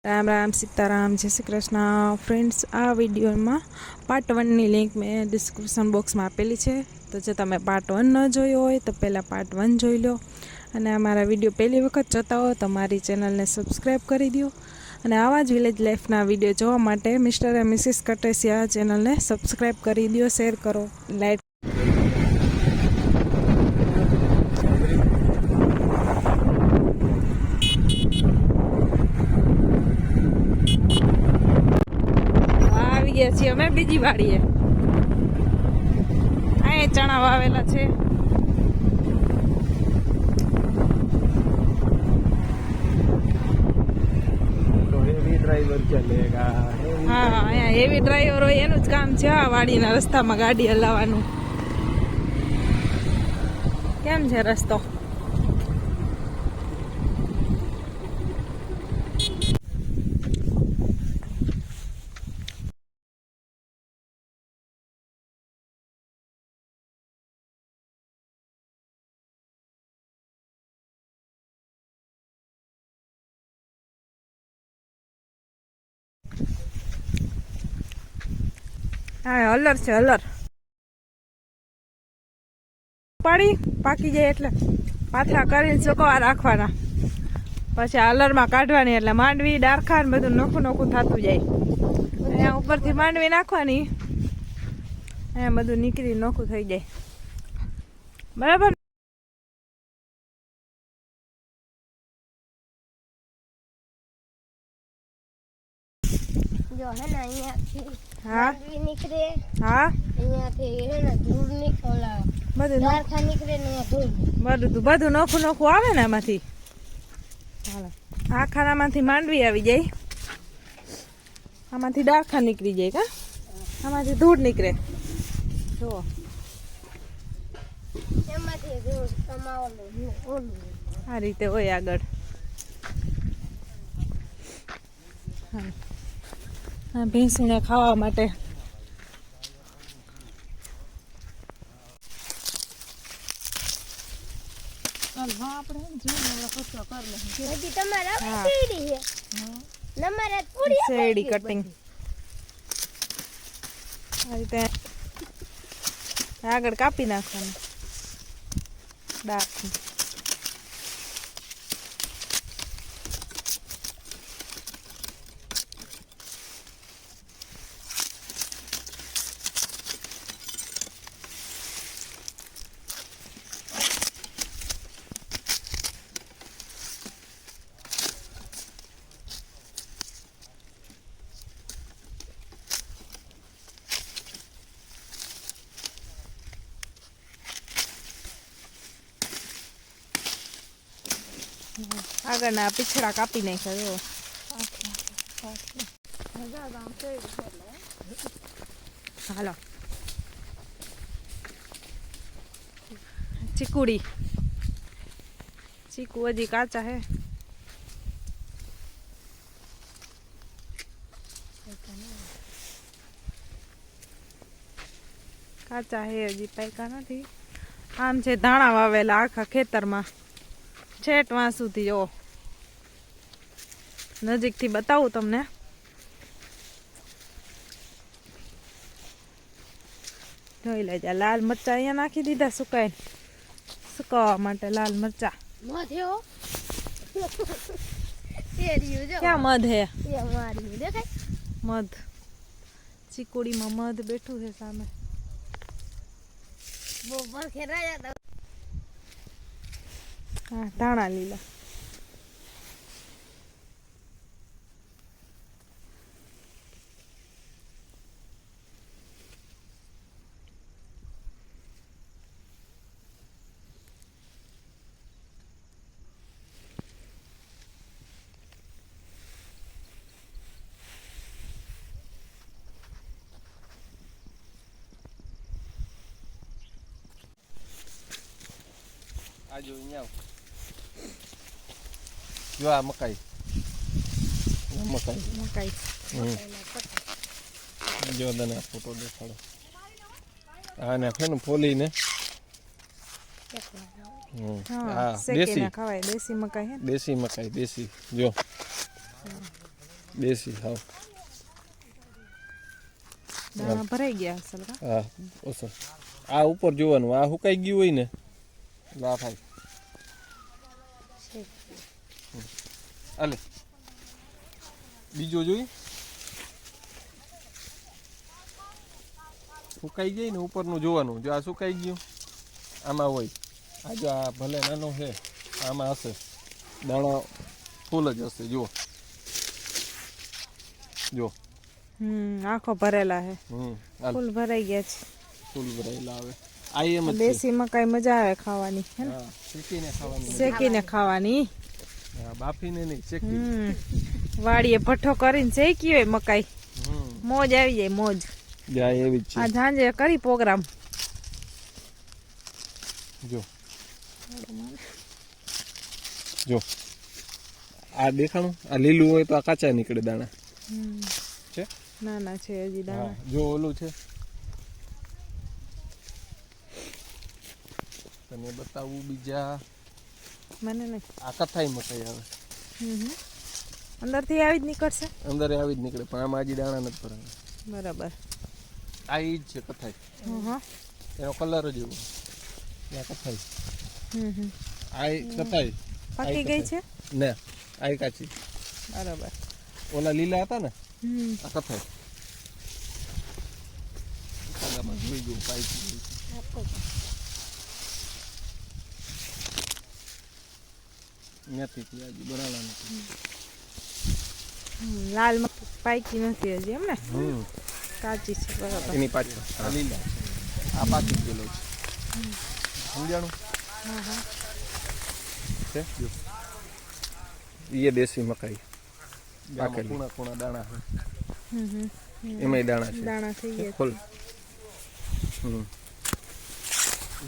राम राम सीताराम जय श्री कृष्ण फ्रेंड्स। आ वीडियो में पार्ट 1 ની लिंक मैं डिस्क्रिप्शन बॉक्स में आपेली है। तो जो तमे पार्ट 1 न जोयो हो तो पहला पार्ट 1 જોઈ લો અને અમારા વિડીયો પહેલી વખત જોતા હો તો મારી ચેનલને સબસ્ક્રાઈબ કરી દો અને આવા જ વિલેજ લાઈફના વિડીયો જોવા માટે મિસ્ટર એન્ડ મિસિસ કટેસિયા ચેનલને સબસ્ક્રાઈબ કરી દો, શેર કરો, લાઈક. અમે બીજી વાડીએ આ ચણા વાવેલા છે. હા, અહીંયા હેવી ડ્રાઈવર હોય એનું જ કામ છે આ વાડીના રસ્તામાં ગાડી હલાવવાનું. કેમ છે રસ્તો? હા, હલર છે હલર. પાડી પાકી જાય એટલે પાથરા કરીને સુકવા રાખવાના, પછી હલરમાં કાઢવાની એટલે માંડવી ડારખા ને બધું નોખું નોખું થતું જાય. અહીંયા ઉપરથી માંડવી નાખવાની, અહીંયા બધું નીકળી નોખું થઈ જાય. બરાબર. जो है ना અહીંયાથી હા નીકળે, હા અહીંયાથી હે ને ધૂળ નીકળે, બધું ડારખા નીકળે ને ધૂળ બધું નોખું નોખું આવે ને આમાંથી. હાલો, આ ખાનામાંથી માંડવી આવી જાય, આમાંથી ડારખા નીકળી જાય, કા આમાંથી ધૂળ નીકળે. જો એમાંથી ધૂળ કમાવાનું આ રીતે હોય આગળ. હા, ભેંસને ખાવા માટે શેરડી કટિંગ આ રીતે આગળ કાપી નાખવાનું ડાર્ક. આગળના પીછડા કાપી નાખ્યા. હાલો, ચીકુડી ચીકુ હજી કાચા હે. કાચા હે, હજી પાકા નથી. આમ છે ધાણા વાવેલા આખા ખેતરમાં છેટવા સુધી. જો નજીકથી બતાવું તમને. જોઈ લેજા. લાલ મરચા અહીંયા નાખી દીધા સુકાવા માટે. લાલ મરચા ક્યાં મધ હે? મધ ચીકુડીમાં મધ બેઠું છે સામે. હા, ધાણા લીલા. આજો અહીંયા જો આ મકાઈ જો તને ફોટો દેખાડો. આને ફેન ફોલીને હા, દેશી ખાવાય. દેશી મકાઈ હે, દેશી મકાઈ. દેશી જો દેશી હાવ. દાણા ભરાઈ ગયા અસલ કા. હા ઓછો. આ ઉપર જોવાનું, આ સુકાઈ ગયું હોય ને એટલે આ થાય. હાલે બીજો જોઈ, સુકાઈ ગઈ ને ઉપરનું જોવાનું. જો આ સુકાઈ ગયું આમાં હોય, આ જો આ ભલે નાનો છે આમાં હશે દાણા ફૂલ જ હશે. જુઓ જો આખો ભરેલા હે. હાલ ફૂલ ભરાઈ ગયા છે. ફૂલ ભરાયેલા આવે. આ એમ જ છે. દેશી મકાઈ મજા આવે ખાવાની હે ને. હા, શેકીને ખાવાની. શેકીને ખાવાની. હા, બાફીને નહીં, શેકી. વાડીએ ભઠ્ઠો કરીને શેકી હોય મકાઈ, મોજ આવી જાય મોજ. જાય એવી જ આ છે. સાંજે કરી પ્રોગ્રામ. જો જો આ દેખાણું, આ લીલું હોય તો આ કાચા નીકળે દાણા છે. નાના છે હજી હા, દાણા. જો ઓલું છે તને બતાવું બીજા. મને નહીં. આ કથાઈ મકાઈ આવે, અંદરથી આવી જ નીકળશે. અંદર આવી જ નીકળે, પણ આમાં હજી દાણા નથી ભરાયા. બરાબર. આ ઈ જ છે કથાઈ, એનો કલર જ એવો. આ કથાઈ, આ કથાઈ પાકી ગઈ છે ને આ કાચી. બરાબર. ઓલા લીલા હતા ને આ કથાઈ. જોઈ ગયું પાકી નથી હજી બનાવવા નથી. લાલ પાકી નથી હજી એમ ને. કાચી છે. બરાબર. એની પાછળ આ લીલા આ પાકી ગયેલો છે. સમજાણું છે. જો એ દેશી મકાઈ પાકેલી. કુણા કુણા દાણા છે, એમાંય દાણા છે. દાણા થઈ ગયા. ફૂલ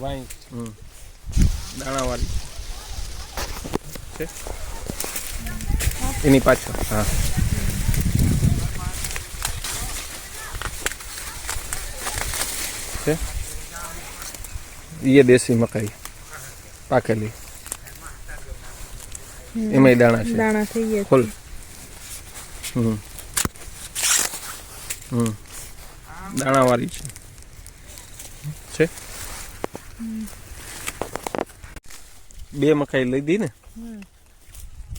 વાઈ દાણા વાળી છે એની પાછળ. હા છે એ દેશી મકાઈ પાકેલી, એમાંય દાણા છે. દાણા થઈ ગયા. ફૂલ દાણા વાળી છે. બે મકાઈ લીધી ને.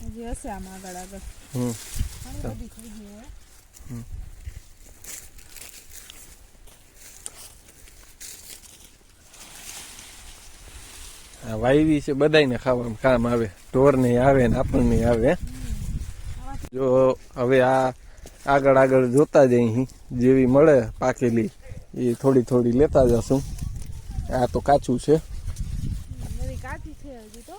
હજી હશે આમાં આગળ આગળ. બધી થઈ ગઈ હવે. આ વાયવી છે, બધાયને ખાવામાં કામ આવે. ઢોરને આવે ને આપણને આવે. જો હવે આ આગળ આગળ જોતા જઈ, જેવી મળે પાકેલી એ થોડી થોડી લેતા જશું. આ તો કાચું છે. બધી કાચી છે હજી તો.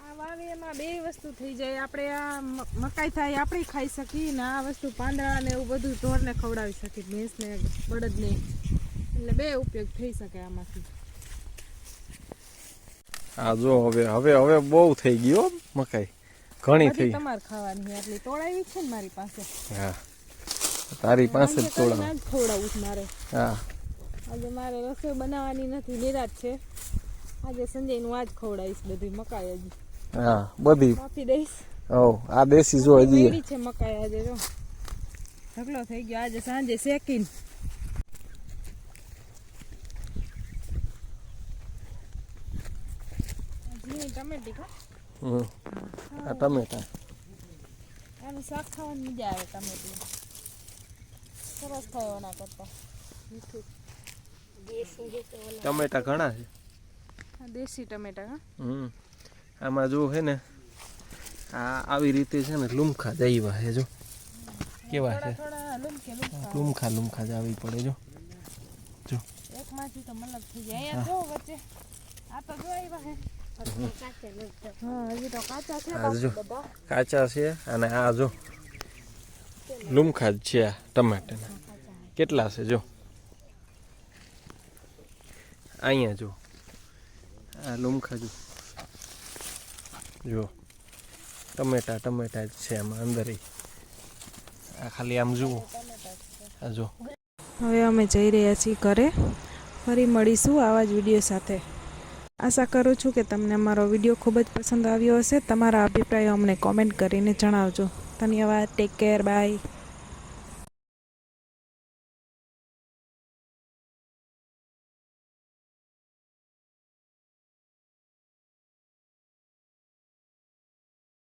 આ વાવે એમાં બે વસ્તુ થઈ જાય. આપણે આ મકાઈ થાય આપણે ખાઈ શકીએ ને આ વસ્તુ પાંદડા ને એવું બધું ઢોરને ખવડાવી શકીએ, ભેંસને બળદને. એટલે બે ઉપયોગ થઈ શકે આમાંથી. આ જો હવે હવે હવે બહુ થઈ ગયો મકાઈ, ઘણી થઈ. તમારે ખાવાની આટલી તોડાવી છે ને મારી પાસે. હા તારી પાસે જ તોડાવ. ખવડાવું છે મારે. હા આજે મારે રસોઈ બનાવવાની નથી, નિરાત છે. આજે સંજયનું આજ ખવડાવીશ બધી મકાઈ હજી. હા બધી કાપી દઈશ. આ દેશી જો હજી એવી છે મકાઈ આજે. જો ઢગલો થઈ ગયો આજે સાંજે શેકીને. ટમેટી કા. આ ટમેટા આનું શાક ખાવાની મજા આવે. ટમેટી સરસ થાય એના કરતા. મીઠું ટમેટા ઘણા છે. દેશી ટમેટા. હા આમાં જો હે ને આ આવી રીતે છે ને લુમખા જ આવ્યા છે. જો કેવા છે, લુમખા લુમખા જ આવી પડે. જો જો એકમાંથી તો મલક થઈ જાય. અહીંયા જો વચ્ચે આ તો જો આવ્યા છે. હા હજી તો કાચા છે. આ જો કાચા છે અને આ જો લુમખા જ છે. આ ટમાટાના કેટલા છે જો અહીંયા જો આ લુમખા જો ટમેટા ટમેટા જ છે આમાં અંદર. આ ખાલી આમ જુઓ. આ જો હવે અમે જઈ રહ્યા છીએ ઘરે. ફરી મળીશું આવા જ વિડીયો સાથે. આશા કરું છું કે તમને અમારો વિડીયો ખૂબ જ પસંદ આવ્યો હશે. તમારા અભિપ્રાયો અમને કોમેન્ટ કરીને જણાવજો. ધન્યવાદ. Take care. બાય.